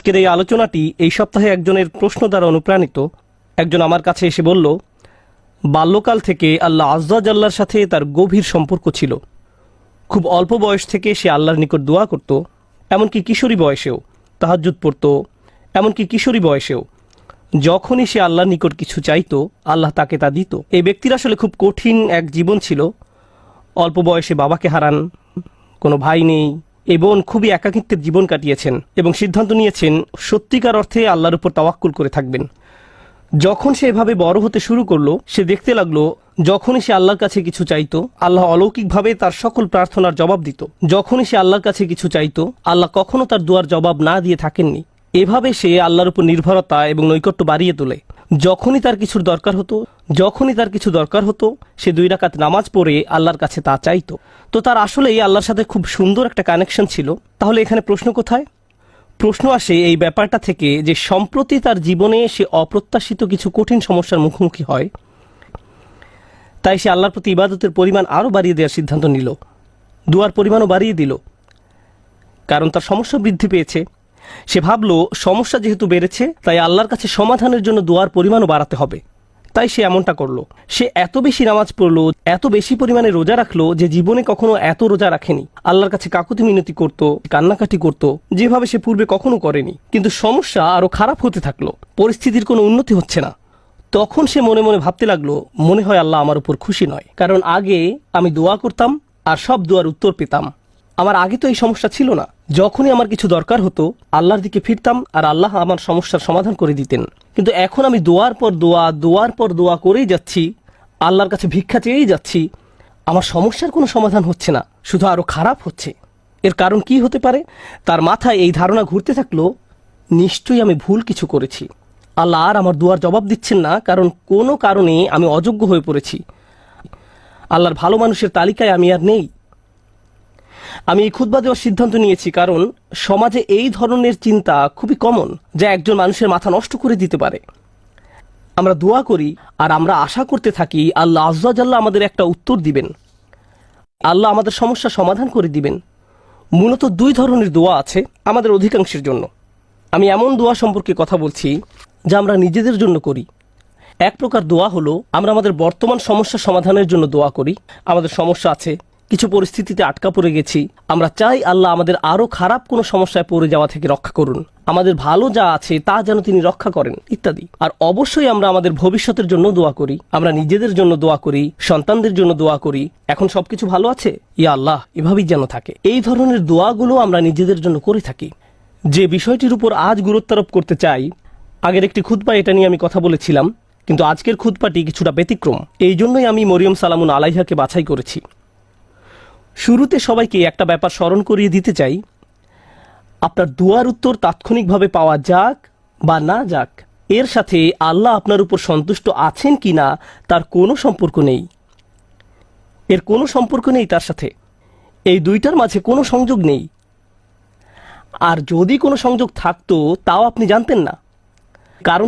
আজকের এই আলোচনাটি এই সপ্তাহে একজনের প্রশ্ন দ্বারা অনুপ্রাণিত। একজন আমার কাছে এসে বলল, বাল্যকাল থেকে আল্লাহ আজ্জা ওয়া জাল্লার সাথে তার গভীর সম্পর্ক ছিল। খুব অল্প বয়স থেকে সে আল্লাহর নিকট দোয়া করত, এমনকি কিশোরী বয়সেও তাহাজ্জুদ পড়ত, এমনকি কিশোরী বয়সেও যখনই সে আল্লাহর নিকট কিছু চাইতো আল্লাহ তাকে তা দিত। এই ব্যক্তির আসলে খুব কঠিন এক জীবন ছিল। অল্প বয়সে বাবাকে হারান, কোনো ভাই নেই, এই বোন খুবই একাকিত্বের জীবন কাটিয়েছেন এবং সিদ্ধান্ত নিয়েছেন সত্যিকার অর্থে আল্লাহর উপর তাওয়াক্কুল করে থাকবেন। যখন সে এভাবে বড় হতে শুরু করলো, সে দেখতে লাগলো যখনই সে আল্লাহর কাছে কিছু চাইতো আল্লাহ অলৌকিকভাবে তার সকল প্রার্থনার জবাব দিত। যখনই সে আল্লাহর কাছে কিছু চাইতো আল্লাহ কখনো তার দুয়ার জবাব না দিয়ে থাকেননি। এভাবে সে আল্লাহর উপর নির্ভরতা এবং নৈকট্য বাড়িয়ে তোলে। যখনই তার কিছু দরকার হতো সে 2 রাকাত নামাজ পড়ে আল্লাহর কাছে তা চাইতো। তো তার আসলেই আল্লাহর সাথে খুব সুন্দর একটা কানেকশন ছিল। তাহলে এখানে প্রশ্ন কোথায়? প্রশ্ন আসে এই ব্যাপারটা থেকে যে সম্প্রতি তার জীবনে সে অপ্রত্যাশিত কিছু কঠিন সমস্যার মুখোমুখি হয়। তাই সে আল্লাহর প্রতি ইবাদতের পরিমাণ আরও বাড়িয়ে দেওয়ার সিদ্ধান্ত নিল, দুয়ার পরিমাণও বাড়িয়ে দিল, কারণ তার সমস্যা বৃদ্ধি পেয়েছে। সে ভাবল সমস্যা যেহেতু বেড়েছে তাই আল্লাহর কাছে সমাধানের জন্য দোয়ার পরিমাণও বাড়াতে হবে। তাই সে এমনটা করলো। সে এত বেশি নামাজ পড়লো, এত বেশি পরিমাণে রোজা রাখলো যে জীবনে কখনো এত রোজা রাখেনি। আল্লাহর কাছে কাকুতি মিনতি করত, কান্নাকাটি করত, যেভাবে সে পূর্বে কখনো করেনি। কিন্তু সমস্যা আরো খারাপ হতে থাকলো, পরিস্থিতির কোনো উন্নতি হচ্ছে না। তখন সে মনে মনে ভাবতে লাগলো, মনে হয় আল্লাহ আমার উপর খুশি নয়, কারণ আগে আমি দোয়া করতাম আর সব দোয়ার উত্তর পেতাম। আমার আগে তো এই সমস্যা ছিল না। যখনই আমার কিছু দরকার হতো আল্লাহর দিকে ফিরতাম আর আল্লাহ আমার সমস্যার সমাধান করে দিতেন। কিন্তু এখন আমি দোয়ার পর দোয়া করেই যাচ্ছি, আল্লাহর কাছে ভিক্ষা চেয়েই যাচ্ছি, আমার সমস্যার কোনো সমাধান হচ্ছে না, শুধু আরো খারাপ হচ্ছে। এর কারণ কি হতে পারে? তার মাথায় এই ধারণা ঘুরতে থাকলো, নিশ্চয়ই আমি ভুল কিছু করেছি। আল্লাহ আর আমার দোয়ার জবাব দিচ্ছেন না, কারণ কোনো কারণে আমি অযোগ্য হয়ে পড়েছি। আল্লাহর ভালো মানুষের তালিকায় আমি আর নেই। আমি এই খুতবা দেওয়ার সিদ্ধান্ত নিয়েছি কারণ সমাজে এই ধরনের চিন্তা খুবই কমন, যা একজন মানুষের মাথা নষ্ট করে দিতে পারে। আমরা দোয়া করি আর আমরা আশা করতে থাকি আল্লাহ আজ্জা ওয়া জাল্লা আমাদের একটা উত্তর দিবেন, আল্লাহ আমাদের সমস্যা সমাধান করে দিবেন। মূলত 2 ধরনের দোয়া আছে আমাদের অধিকাংশের জন্য। আমি এমন দোয়া সম্পর্কে কথা বলছি যা আমরা নিজেদের জন্য করি। এক প্রকার দোয়া হলো আমরা আমাদের বর্তমান সমস্যা সমাধানের জন্য দোয়া করি। আমাদের সমস্যা আছে, কিছু পরিস্থিতিতে আটকা পড়ে গেছি, আমরা চাই আল্লাহ আমাদের আরো খারাপ কোনো সমস্যায় পড়ে যাওয়া থেকে রক্ষা করুন, আমাদের ভালো যা আছে তা যেন তিনি রক্ষা করেন, ইত্যাদি। আর অবশ্যই আমরা আমাদের ভবিষ্যতের জন্য দোয়া করি, আমরা নিজেদের জন্য দোয়া করি, সন্তানদের জন্য দোয়া করি, এখন সবকিছু ভালো আছে, ইয়া আল্লাহ এভাবেই যেন থাকে। এই ধরনের দোয়াগুলো আমরা নিজেদের জন্য করে থাকি। যে বিষয়টির উপর আজ গুরুত্ব আরোপ করতে চাই, আগের একটি খুতবা এটা নিয়ে আমি কথা বলেছিলাম, কিন্তু আজকের খুতবাটি কিছুটা ব্যতিক্রম। এই জন্যই আমি মরিয়ম সালামুন আলাইহাকে বাছাই করেছি। শুরুতে সবাইকে একটা ব্যাপার স্মরণ করিয়ে দিতে চাই, আপনার দোয়ার উত্তর তাৎক্ষণিকভাবে পাওয়া যাক বা না যাক, এর সাথে আল্লাহ আপনার উপর সন্তুষ্ট আছেন কিনা তার কোনো সম্পর্ক নেই। এর কোনো সম্পর্ক নেই তার সাথে। এই দুইটার মাঝে কোনো সংযোগ নেই। আর যদি কোনো সংযোগ থাকতো তাও আপনি জানতেন না, কারণ